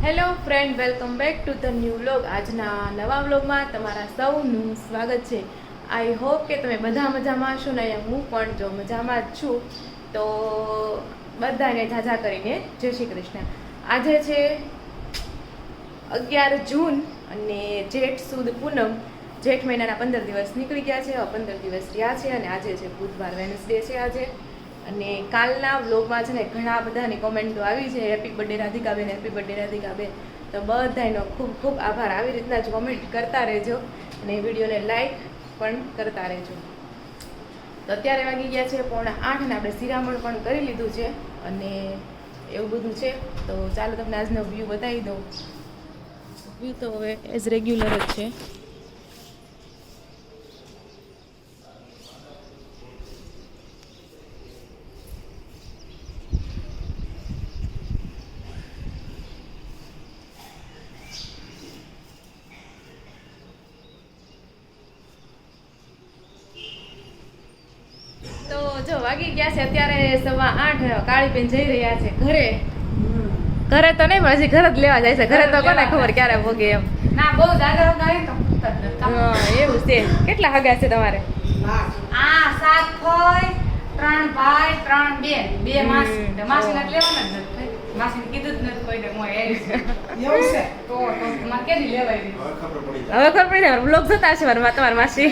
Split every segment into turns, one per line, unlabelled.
Hello friend, welcome back to the new vlog. આજના નવા વ્લોગમાં તમારા સૌનું સ્વાગત છે. આઈ હોપ કે તમે બધા મજામાં હશો ને હું પણ જો મજામાં જ છું. તો બધાને ઝાઝા કરીને જય શ્રી કૃષ્ણ. આજે છે 11 જૂન અને જેઠ સુદ પૂનમ. જેઠ મહિનાના 15 દિવસ નીકળી ગયા છે, 15 દિવસ રહ્યા છે અને આજે છે બુધવાર, વેનસડે છે આજે. અને કાલના વ્લોગમાં છે ને ઘણા બધાની કોમેન્ટો આવી છે, happy birthday Radhikaben, happy birthday Radhikaben. તો બધાનો ખૂબ ખૂબ આભાર. આવી રીતના જ કોમેન્ટ કરતા રહેજો અને વિડીયોને લાઈક પણ કરતા રહેજો. તો અત્યારે વાગી ગયા છે 7:45 અને આપણે શિરામણ પણ કરી લીધું છે અને એવું બધું છે. તો ચાલો તમને આજનો વ્યૂ બતાવી દઉં. વ્યૂ તો હવે એઝ રેગ્યુલર જ છે. તો જો વાગી ગયા છે અત્યારે 8:15. કાળીબેન જઈ રહ્યા છે ઘરે. ઘરે તો નહીં, પણ હજી ઘરે જ લેવા જાય છે. ઘરે તો કોને ખબર ક્યારે ભોગે એમ.
ના બહુ જાગર ગાય તો
એવું છે. કેટલા હગા છે તમારે?
આ 7 ભાઈ 3 ભાઈ 3 બેન, 2 માસી. તો માસીને લેવાના જ નથી. માસીને કીધું જ નથી કોઈને મોય એવું છે. તો તમારે કેદી લેવાય?
હવે ખબર પડી ને, બ્લોગ જોતા છે મારા તમારા માસી.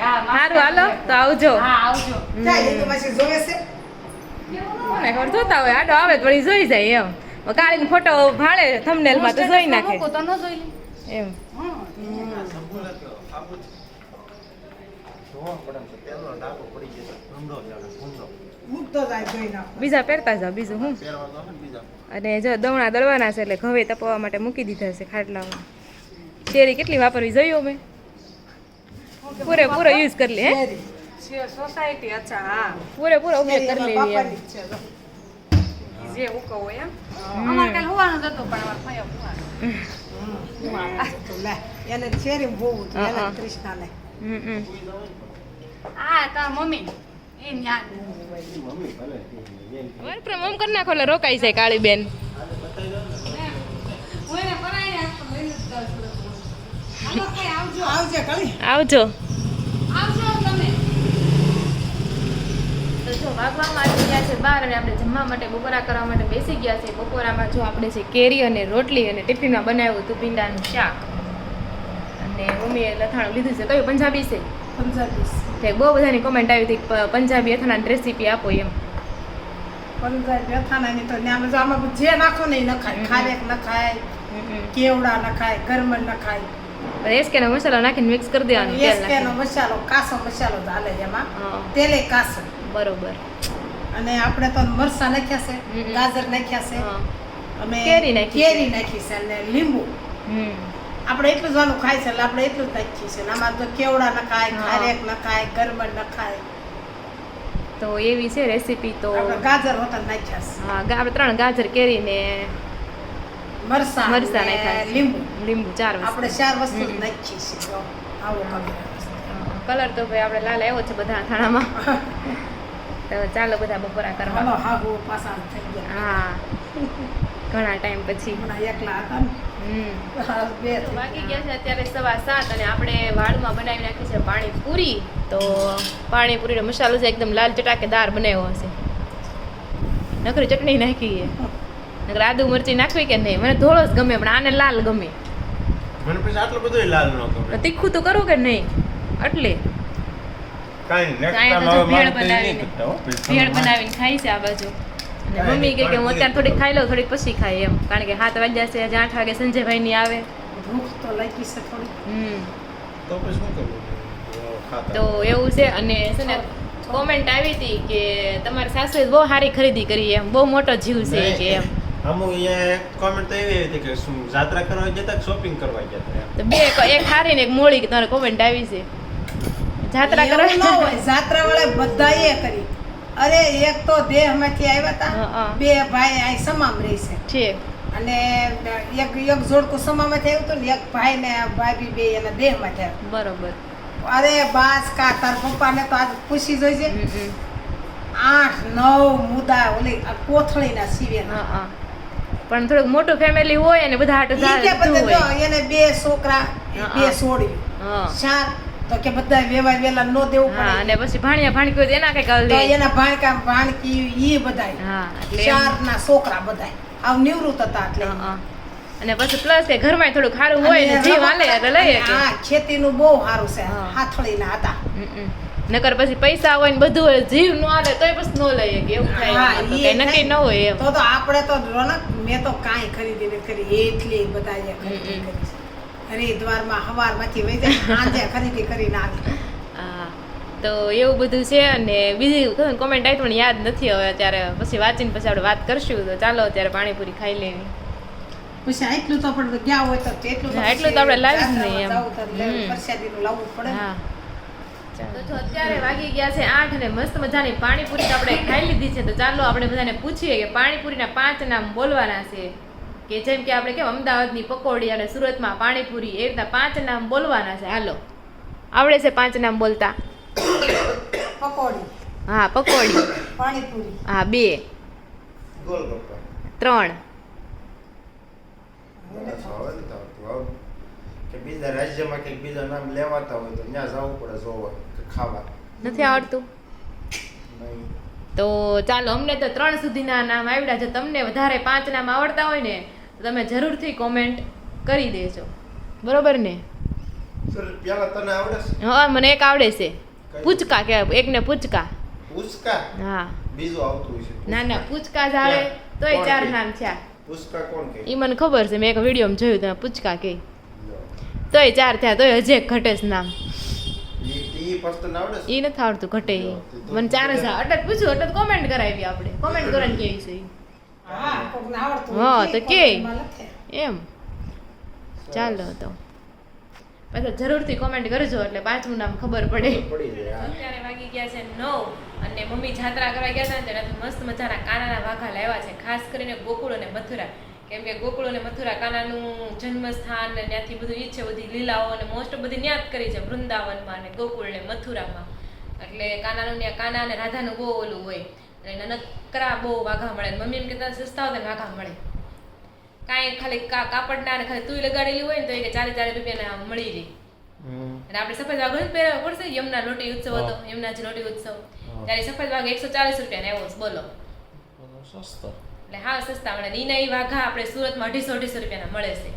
સારું હાલો તો આવજો.
હા આવજો.
કોને ખબર જોતા હોય, આડો આવે તો વળી જોઈ જાય એમ. કાળીનો ફોટો ભાળે થંબનેલમાં તો જોઈ નાખે
તો ન જોઈ લે
એમ. બીજા પહેરતા જાવ, બીજું હું. અને જો દવણા દળવાના છે એટલે ઘવે તપવા માટે મૂકી દીધા છે ખાટલામાં. શેરી કેટલી વાપરવી જોયું અમે? પૂરેપૂરો યુઝ કરી લે. હે
સોસાયટી અચ્છા હા
પૂરેપૂરો ઉપયોગ કરી લેવી એમ.
જે ઉકો હોય એમ અમાર કાલ હોવાનું જ હતું પણ અમાર ફાયો
એને શેરી બોવું હતું એને કૃષ્ણાને
આ તા મમ્મી એ ન્યા
વર્ક ફ્રોમ હોમ કરી નાખો એટલે રોકાઈ જાય કાળી બેન.
હું એને પરાઈને આપતો લઈને જ જાઉં છું. હાલો કઈ આવજો
આવજે કળી
આવજો.
આવજો તમે.
તો જો વાગવામાં આવી ગયા છે 12 અને આપણે જમવા માટે બપોરા કરવા માટે બેસી ગયા છે. બપોરામાં જો આપણે છે કેરી અને રોટલી અને ટિફિનમાં બનાવ્યું હતું ભીંડાનું શાક. અને મમ્મીએ લથાણું લીધું છે. કયું પંજાબી છે?
પંજાબી
તે બહુ બધાની કોમેન્ટ આવી હતી પંજાબી અથાણાની રેસીપી આપો એમ.
પંજાબી અથાણાની તો ન્યામાં જો આમાં જે નાખો ને એ ન ખાય. ખારેક ન ખાય, કેવડા ન ખાય, ગરમણ ન ખાય.
એસકેનો મસાલો નાખીને મિક્સ કરી દેવાનો. તેલ
એસકેનો
નાખીને.
મસાલો કાસો મસાલો ચાલે એમાં.
હા.
તેલે કાસો.
બરોબર.
અને આપણે તો મરસા નાખ્યા છે, ગાજર નાખ્યા છે,
હા.
અમે
કેરી નાખી છે.
કેરી નાખી છે અને લીંબુ. આપણે એટલું જ આનું ખાય છે એટલે આપણે એટલું જ નાખીએ છીએ. આમાં તો કેવડા ન ખાય,
હા.
ખારેક ન ખાય, ગરમણ ન ખાય.
તો એવી છે રેસીપી. તો
આપણે ગાજર હોતા નાખ્યા છે,
હા, આપણે 3 ગાજર કેરી ને
મરસા
મરચાં
ને
નાખ્યા છે.
લીંબુ.
લીંબુ 4 વસ્તુ.
આપણે 4 વસ્તુ જ નાખીએ છીએ. જો આવો
કલર તો ભાઈ આપણે લાલ આવ્યો છે બધા થાણામાં. તો ચાલો બધા બપોરા
હાલો
કરવા.
હાગો પાછા થઈ ગયા.
હા, ઘણા ટાઈમ પછી.
હમણાં એકલા હતા ને. બે થઈ
વાગી
ગયા.
ગયા છે અત્યારે 7:15 અને આપણે વાળમાં બનાવી નાખી છે પાણીપુરી. તો પાણીપુરીનો મસાલો છે એકદમ લાલ ચટાકેદાર બનાવ્યો હશે. નકરી ચટણી નાખી છે. નકર આદુ મરચી નાખવી કે નહીં? મને ધોળો જ ગમે પણ આને લાલ ગમે.
મને પછી આટલો બધો લાલ ન ગમે.
તીખું તો કરું કે નહીં એટલે
કાંઈ નેક્સ્ટ
કાંઈ
ટાઈમ
તો
હવે
ભેળ
મારે તો એ નહીં કરતા હો. પછી
ભેળ
તમે
બનાવીને ખાઈ છે આ બાજુ. અને
કાંઈ
મમ્મી કહે કે હું
નહીં,
અત્યારે થોડીક ખાઈ લઉં, થોડીક પછી ખાઈ એમ. કારણ કે 7 વાગ્યા છે, આજે 8 વાગે સંજયભાઈની આવે.
ભૂખ તો લાગી છે થોડી.
તો પછી શું કરવું? ખાતા.
તો એવું છે. અને છે ને કોમેન્ટ આવી હતી કે તમારી સાસુએ બહુ સારી ખરીદી કરી એમ, બહુ મોટો જીવ છે કે એમ.
અમુક અહીંયા કોમેન્ટ તો એવી હતી કે શું જાત્રા કરવા ગયા હતા કે શોપિંગ કરવા ગયા હતા એમ.
તો બે એક હારી ને એક મોળી કે તમારે કોમેન્ટ આવી છે. જાત્રા
એવું ન
કરવા
હોય, જાત્રા વાળા બધાએ કરી. અરે એક તો દેહમાંથી આવ્યા
હા, હા.
હતા, 2 ભાઈ અહીં સમામ રહે છે.
છે.
અને એક જોડકું સમામાંથી આવ્યું હતું ને એક ભાઈ ને ભાભી બે એના દેહમાંથી આવ્યા.
બરોબર.
અરે બાસ કા તાર પપ્પાને તો આજ પૂછી જોઈજે. 8-9 મુદા ઓલી આ કોથળીના સીવે
હા હા. પણ થોડુંક મોટું ફેમિલી હોય અને બધા હાટું
ઈ કે
જતું
બધા
હોય.
જો એને 2 છોકરા,
હા,
2
હા.
છોડી,
હા
4 તો કે બધા વેલા નો દેવું
હા,
પડે.
અને પછી ભાણિયા ભાણકી હોય તો એના કઈક
તો
લે.
એના ભાણકા ભાણકી ઈ બધાય
હા એટલે એમ.
4 ના છોકરા બધાય આવ નિવૃત્ત હતા એટલે
હા, હા. અને પછી પ્લસ કે ઘરમાં થોડું ખારું હોય ને જીવ હાલે એટલે લઈએ કે.
હા ખેતીનું બહુ સારું છે.
હા.
હાથળીના હતા.
નકર પછી પૈસા હોય ને બધું હોય જીવ નો હાલે તોય પછી નો લઈએ કે એવું થાય
હા,
એમાં તો
ઈ
કઈ નક્કી ન હોય એમ.
તો આપણે તો રોનક મેં તો કાંઈ ખરીદી ન કરી એટલી બધાએ ખરીદી
હમ.
કરી છે. હરિદ્વારમાં હવારમાંથી વહી જાય સાંજે ખરીદી કરીને આવી.
હા તો એવું બધું છે અને બીજી કોમેન્ટ આવી પણ યાદ નથી હવે અત્યારે પછી વાંચીને પછી આપણે વાત કરશું તો ચાલો અત્યારે પાણીપુરી ખાઈ લેવી.
પછી આટલું તો આપણે ગયા હોય તો એટલું
હા, એટલું તો આપણે લાવી જ નહીં એમ.
જાવું તો
હમ.
પ્રસાદીનું લાવવું પડે ને.
હા તો જો અત્યારે વાગી ગયા છે 8 અને મસ્ત મજાની પાણીપુરી તો આપણે ખાઈ લીધી છે તો ચાલો આપણે બધાને પૂછીએ કે પાણીપુરીના 5 નામ બોલવાના છે કે જેમ કે આપણે કેમ અમદાવાદની પકોડી અને સુરતમાં પાણીપુરી એ રીતના 5 નામ બોલવાના છે. હાલો આવડે છે 5 નામ બોલતા?
પકોડી,
હા પકોડી,
પાણીપુરી,
હા 2,
ગોલગપ્પા
3,
કે બીજા રાજ્યમાં કંઈક બીજા નામ લેવાતા હોય તો ત્યાં જવું પડે જોવા કે ખાવા.
નથી આવડતું?
નહીં.
તો ચાલો અમને તો 3 સુધીના નામ આવડ્યા છે. તમને વધારે 5 નામ આવડતા હોય ને તો તમે જરૂરથી કોમેન્ટ કરી દેજો, બરોબર ને?
સર પેલા તને આવડે છે?
હા મને એક આવડે છે, પૂચકા કહેવાય, એકને પૂચકા.
પૂચકા?
હા
બીજું આવતું હશે.
ના ના પૂચકા જ આવે તોય
કોણ
4
કહે?
નામ થયા.
પૂચકા કોણ કહે?
ઈ મને ખબર છે, મેં એક વિડીયોમાં જોયું તમે પૂચકા કહે તોય 4 થયા, તોય હજી એક ઘટે છે નામ.
ઈ પર્સન આવડે છે?
ઈ નથી આવડતું, ઘટે ઈ. મને 4 જ અટક પૂછ્યું, અટક કોમેન્ટ કરાવી આપણે, કોમેન્ટ કરીને કેવી છે ઈ.
હા કોકને આવડતું
હા,
હોય
તો
કે
કે.
કોકમાં લખે.
એમ ચાલો તો પાછા જરૂરથી કોમેન્ટ કરજો એટલે 5મું નામ ખબર પડે.
પડી જાય. હા.
અત્યારે વાગી ગયા છે 9 અને મમ્મી જાત્રા કરવા ગયા હતા ને તેનાથી મસ્ત મજાના કાનાના વાઘા લાવ્યા છે, ખાસ કરીને ગોકુળ અને મથુરા. કેમ કે ગોકુળ અને મથુરા કાનાનું જન્મસ્થાન ને ત્યાંથી બધું ઈ છે, બધી લીલાઓ અને મોસ્ટ બધી ત્યાં જ કરી છે, વૃંદાવનમાં ને ગોકુળ ને મથુરામાં. એટલે કાનાનું ત્યાં કાના અને રાધાનું બહુ ઓલું હોય અને નકરા બહુ વાઘા મળે. મમ્મી એમ કહેતા સસ્તા હોય વાઘા મળે, કાંઈ ખાલી કાપડના અને ખાલી તુંય લગાડેલી હોય ને તો એ કે 40 રૂપિયાના મળી રહી. અને આપણે સફેદ વાઘ જ પહેરવા પડશે. યમુના લોટી ઉત્સવ હતો, યમુનાજી લોટી ઉત્સવ, ત્યારે સફેદ વાઘ 140 રૂપિયાનો આવ્યો છે, બોલો.
સસ્તો.
એટલે હા સસ્તા મળે. ઈના ઈ વાઘા આપણે સુરતમાં 250 રૂપિયાના મળે છે.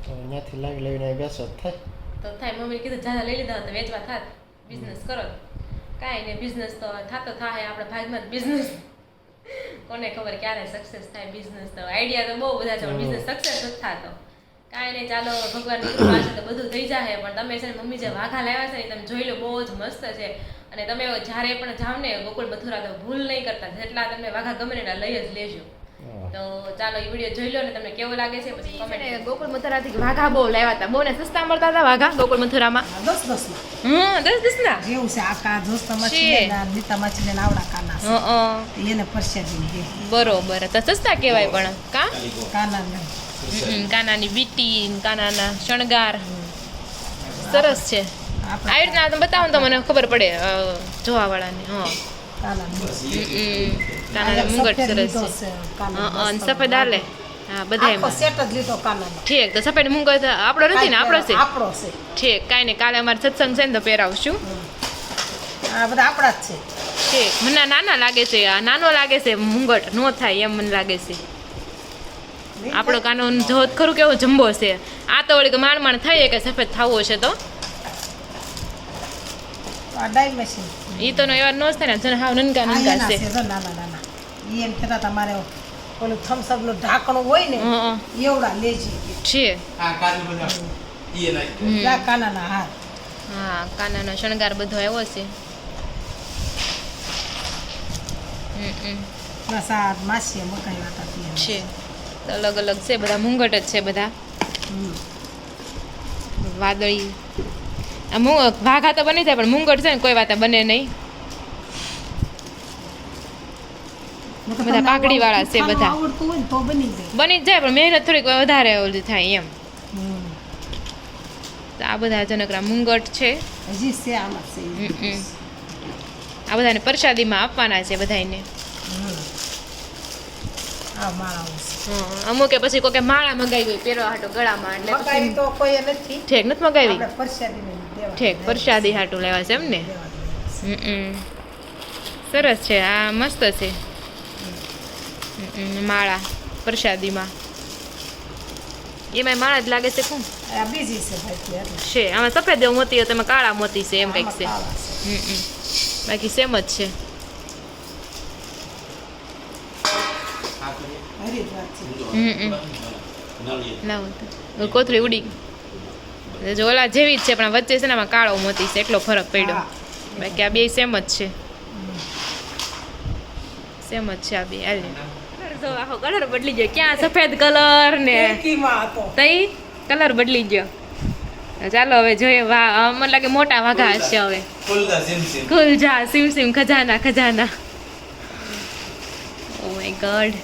ત્યાંથી લાવી લઈને બેસો થાય.
તો થાય. મમ્મીએ કીધું જાજા લઈ લીધા તો વેચવા થાત, બિઝનેસ કરો. કાંઈ નહીં, બિઝનેસ તો થાતો થાય, આપણે ભાગમાં બિઝનેસ. કોને ખબર ક્યારે સક્સેસ થાય બિઝનેસ? તો આઈડિયા તો બહુ બધા છે પણ બિઝનેસ સક્સેસ નથી થતો. કાંઈ નહીં, ચાલો ભગવાનની કૃપા છે તો બધું થઈ જાય. પણ તમે છે ને મમ્મી જે વાઘા લાવ્યા છે ને તમે જોઈ લો, બહુ જ મસ્ત છે. અને તમે જ્યારે પણ જાવ ને ગોકુળ મથુરા તો ભૂલ નહીં કરતા, જેટલા તમને વાઘા ગમે ને લઈ જ લેજો. તો ચાલો એ વિડીયો જોઈ લો ને તમને કેવો લાગે છે પછી કોમેન્ટ. ગોકુળ મથુરાથી વાઘા બહુ લાવ્યા હતા, બહુ ને સસ્તા મળતા હતા વાઘા ગોકુળ મથુરામાં.
10 ના
10 ના
જેવું છે આકા જોસ્તા
છે.
મચીને નીતા મચીને આવડા કાના છે. એને પરસાદી છે
બરોબર, તો સસ્તા કહેવાય પણ કા
કાના ને
કાનાની વીટી, કાનાના શણગાર સરસ છે. આવી રીતના તમે બતાવો ને તો મને ખબર પડે જોવા વાળાને. હા
કાના
કાનાના મુંગટ સરસ છે. અને સફેદ આલે હા બધા
આખો સેટ જ લીધો કાનાનો.
ઠીક. તો સફેદ મુંગટ આપણો નથી ને આપણો છે?
આપણો છે.
ઠીક, કાંઈ નહીં, કાલે અમારે સત્સંગ છે ને તો પહેરાવશું.
આ બધા આપણા જ છે.
ઠીક. મને નાના લાગે છે, આ નાનો લાગે છે મુંગટ, નો થાય એમ મને લાગે છે. આપણો કાનો જોત ખરું કેવો જમ્બો છે. આ તો વળી કે માણ થાય કે સફેદ થવો છે તો
આ ડાઈ મશીન
ઈ તો એવા નો જ થાય ને, જન હાવ નનકા નનકા છે.
નાના ઈ એમ કહેતા તમારે ઓલું થમ્સઅપ નું ઢાંકણું હોય ને
હં,
એવડા લેજી
છે.
આ કાજુ બધા ઈ નાખ.
આ કાનાના હાર.
હા કાનાનો શણગાર બધો આવ્યો છે.
બસ આ માસી મકાઈ વાતા
છે અલગ અલગ છે, બધા મુંગટ જ છે બધા. વાદળી આ વાઘા તો બની જાય પણ મુંગટ છે ને કોઈ વાત બને નહીં. બધા પાકડી વાળા છે બધા.
આવડતું હોય ને તો બની જાય.
બની જ જાય પણ મહેનત થોડીક વધારે ઓલી થાય એમ. તો આ બધા જનકરા મુંગટ છે.
હજી છે આમાં છે.
આ બધાને પ્રસાદીમાં આપવાના છે બધાને.
હા માળાઓ છે.
અમુકે પછી કોકે માળા મંગાવી હોય પહેરવા હાટો ગળામાં એટલે
મકાઈ
પછી
તો કોઈ નથી
ઠેક નથી મંગાવી
આપણે પરસાદીને દેવા
ઠેક પ્રસાદી હાટું લેવા છે એમ ને સરસ છે આ મસ્ત છે માળા પ્રસાદીમાં એમાં માળા જ લાગે છે શું
આ બીજી છે ભાઈ એટલે
છે આમાં સફેદ મોતી હોય તેમાં કાળા મોતી છે એમ કંઈક છે
આમાં કાળા છે.
બાકી સેમ જ છે
હરિદ્વાર છે.
લાવો તો કોથળી ઉડી જો ઓલા જેવી જ છે પણ વચ્ચે છે ને આમાં કાળો મોતી છે એટલો ફરક પડ્યો
હા.
બાકી આ બે સેમ જ છે સેમ જ છે આ બે હાલ જો આખો કલર બદલી ગયો ક્યાં સફેદ કલર ને
એકીમાં હતો.
તઈ કલર બદલી ગયો ચાલો હવે જોઈએ વાહ મને લાગે મોટા વાઘા હશે હવે ખુલ જા સિમ સિમ ખજાના ખજાના ઓ માય ગોડ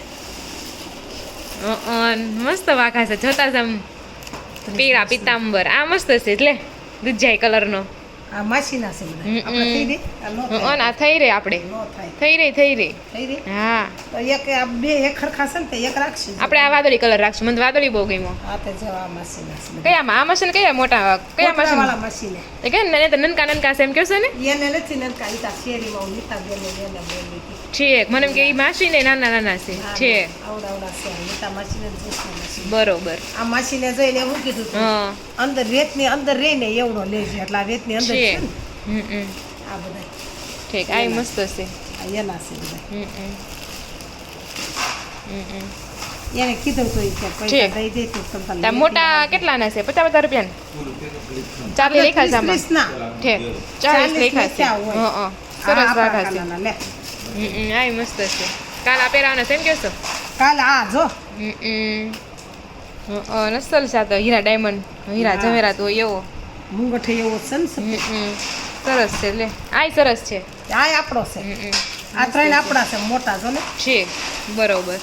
મસ્ત વાઘા છે જોતા જ આમ પીળા પિતાંબર આ મસ્ત છે એટલે દૂધાઈ કલરનો
આ માસીના છે બધા. આપણે થઈ રહી? આ નો થાય.
આ થઈ રે આપણે
નો થાય.
થઈ રહી
થઈ રહી?
હા
તો એક આ બે એક ખરખા છે ને તો એક રાખશું.
આપણે આ વાદળી કલર રાખશું મને વાદળી બહુ ગમ્યો
આ તો જો આ માસીના છે બધા.
કયામાં આ મશીન કયા મોટા કયા મશીન
કોટડાવાળા માસીને.
એ કે ને તો નનકા નનકા છે એમ કહો છો ને
એને નથી ને કાંઈ તા શેરીમાં હું નીતાબેન ને એને બોલી હતી.
ઠીક મને એમ કે એ માસી ને નાના નાના છે ઠીક
આવડા છે નીતા માસીને ને જોશના માસીને.
બરોબર
આ માસીને જોઈને હું કીધું તું,
હા
અંદર રેતની અંદર રહીને એવડો લેજે એટલે આ રેતની અંદર છે
ઠીક
ને
હમ
આ બધા
ઠીક આ ય મસ્ત છે
આ એના છે બધા.
હમ
એને કીધું તો ઈ કે પૈસા
ઠીક.
દઈ દે તો તમ તારે
તા મોટા કેટલાના છે 50 રૂપિયાના 40 લેખા છે આમાં
ત્રીસ ના.
ઠીક 40
40
લેખા છે
લેખ્યા હોય.
હા સરસ
આ
વાઘા છે
કાલાના લે.
આ ય મસ્ત છે કાલ આ પહેરાવાના છે એમ કહેશો
કાલ આ જો
નસલ સાથે હીરા ડાયમંડ હીરા
હા.
જવેરાત હોય એવો
મુંગઠે એવો છે ને સફેદ.
સરસ છે લે આય સરસ છે
આ આપણો છે. આ ત્રણ આપણા છે મોટા જો ને
છે બરોબર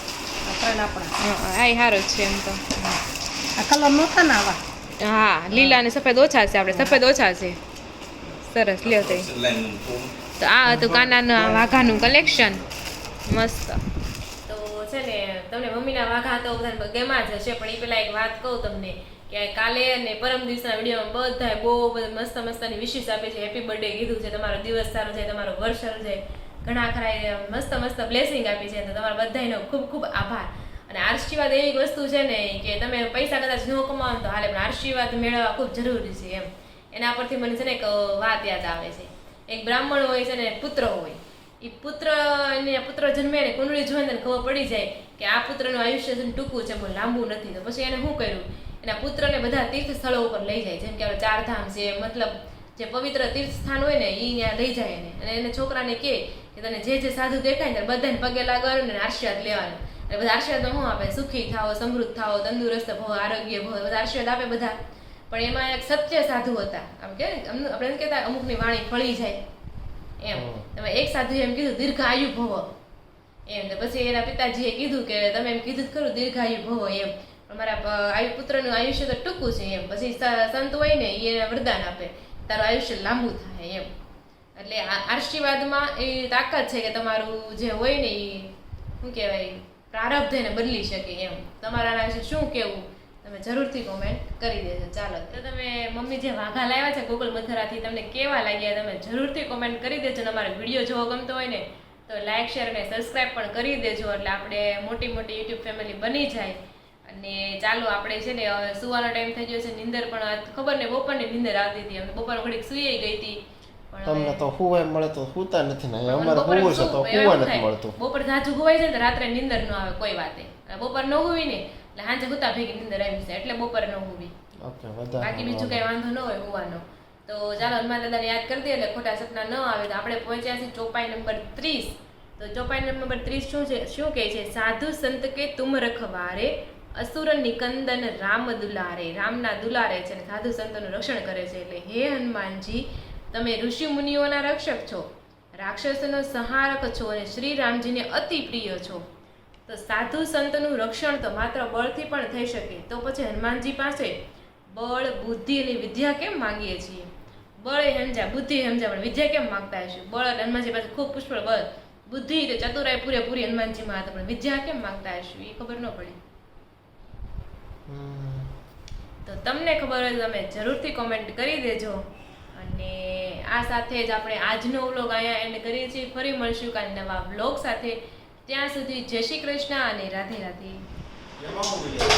આ ત્રણ આપણા.
આય સારો જ છે એમ તો
આ કલર નહોતા ને આવા.
હા લીલા અને સફેદ ઓછા છે આપણે સફેદ ઓછા છે સરસ લ્યો તઈ તો આ હતું કાનાના વાઘાનું કલેક્શન મસ્ત તો છે ને તમને મમ્મીના વાઘા તો બધાને ગેમાં જ હશે પણ એ પેલા એક વાત કહું તમને કે કાલે અને પરમ દિવસના વિડીયોમાં બધાએ બહુ મસ્ત મસ્તની વિશેષ આપી છે હેપી બર્થડે કીધું છે તમારો દિવસ સારો જાય તમારો વર્ષ સારો જાય ઘણા ખરા મસ્ત મસ્ત બ્લેસિંગ આપી છે તો તમારા બધાનો ખૂબ ખૂબ આભાર અને આશીર્વાદ એવી વસ્તુ છે ને કે તમે પૈસા કદાચ ન કમાવો તો હાલે પણ આશીર્વાદ મેળવવા ખૂબ જરૂરી છે એમ એના પરથી મને છે ને એક વાત યાદ આવે છે એક બ્રાહ્મણ હોય છે ને પુત્ર હોય એ પુત્ર એને પુત્ર જન્મે ને કુંડળી જોઈને એને ખબર પડી જાય કે આ પુત્રનું આયુષ્ય છે ને ટૂંકું છે બહુ લાંબુ નથી તો પછી એને શું કર્યું એના પુત્રને બધા તીર્થ સ્થળો ઉપર લઈ જાય જેમ કે આપણે ચારધામ છે મતલબ જે પવિત્ર તીર્થ સ્થાન હોય ને એ ત્યાં લઈ જાય એને અને એને છોકરાને કહે કે તને જે સાધુ દેખાય ને ત્યારે બધાને પગે લાગવાનું ને આશીર્વાદ લેવાનું અને બધા આશીર્વાદ શું આપે સુખી થાઓ સમૃદ્ધ થાઓ તંદુરસ્ત ભવ આરોગ્ય ભવ બધા આશીર્વાદ આપે બધા પણ એમાં એક સત્ય સાધુ હતા આમ કે આપણે એમ કહેતા અમુકની વાણી ફળી જાય એમ તમે એક સાધુ એમ કીધું દીર્ઘાયુ ભવ એમ તો પછી એના પિતાજીએ કીધું કે તમે એમ કીધું ખરું દીર્ઘાયુ ભવ એમ પણ મારા પુત્રનું આયુષ્ય તો ટૂંકું છે એમ પછી સંત હોય ને એને વરદાન આપે તારું આયુષ્ય લાંબુ થાય એમ એટલે આશીર્વાદમાં એ તાકાત છે કે તમારું જે હોય ને એ શું કહેવાય પ્રારબ્ધ એને બદલી શકે એમ તમારા વિશે શું કહેવું તમે જરૂરથી કોમેન્ટ કરી દેજો ચાલો તો તમે મમ્મી જે વાઘા લાવ્યા છે ગોકુલ મથુરાથી તમને કેવા લાગ્યા તમે જરૂરથી કોમેન્ટ કરી દેજો અને અમારો વિડીયો જોવો ગમતો હોય ને તો લાઈક શેર અને સબસ્ક્રાઈબ પણ કરી દેજો એટલે આપણે મોટી મોટી યુટ્યુબ ફેમિલી બની જાય અને ચાલો આપણે છે ને સુવાનો ટાઈમ થઈ ગયો છે નીંદર પણ ખબર ને બપોરની નીંદર આવતી હતી અમે બપોર ઘડીક સુઈ ગઈ હતી
તમને તો હુવાય મળે તો હુતા નથી ને અમારે હુવું છે તો હુવા નથી મળતું
બપોર ઝાઝું હોવાય છે ને તો રાત્રે નીંદર ન આવે કોઈ વાતે બપોર ન હોવી ને એટલે સાંજે હુતા ભેગી નીંદર આવી છે એટલે બપોરે ન હોવી
ઓકે વધારે
બાકી બીજું કઈ વાંધો ન હોય હોવાનો તો ચાલો હનુમાન દાદાને યાદ કરી દઈએ એટલે ખોટા સપના ન આવે તો આપણે પહોંચ્યા છીએ ચોપાઈ નંબર 30 તો ચોપાઈ નંબર 30 શું છે શું કહે છે સાધુ સંત કે તુમ રખવારે અસુર નિકંદન રામ દુલારે રામના દુલારે છે અને સાધુ સંતોનું રક્ષણ કરે છે એટલે હે હનુમાનજી તમે ઋષિ મુનિઓના રક્ષક છો રાક્ષસોનો સંહારક છો અને શ્રી રામજીને અતિ પ્રિય છો તો સાધુ સંતનું રક્ષણ તો માત્ર બળથી પણ થઈ શકે તો પછી હનુમાનજી પાસે બળ બુદ્ધિ અને વિદ્યા કેમ માંગીએ છીએ બળ એ સમજ્યા બુદ્ધિ સમજ્યા પણ વિદ્યા કેમ માંગતા હશું બળ અને હનુમાનજી પાસે ખૂબ પુષ્કળ બળ બુદ્ધિ તો ચતુરાઈ પૂરેપૂરી હનુમાનજીમાં હતા પણ વિદ્યા કેમ માંગતા હશું એ ખબર ન પડી. તો તમને ખબર હોય તો તમે જરૂરથી કોમેન્ટ કરી દેજો. અને આ સાથે જ આપણે આજનો વ્લોગ અહીંયા એન્ડ કરીએ છીએ. ફરી મળશું કાલે નવા વ્લોગ સાથે. ત્યાં સુધી જય શ્રી કૃષ્ણ અને રાધે રાધે.
એમાં હું બોલ્યા?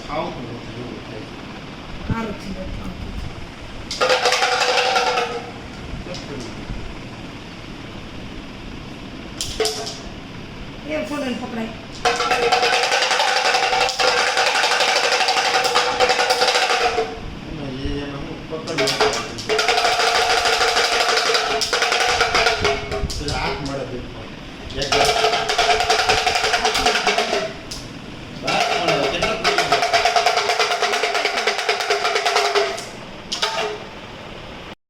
ખાવું
સારું છે એ ફોન પકડાય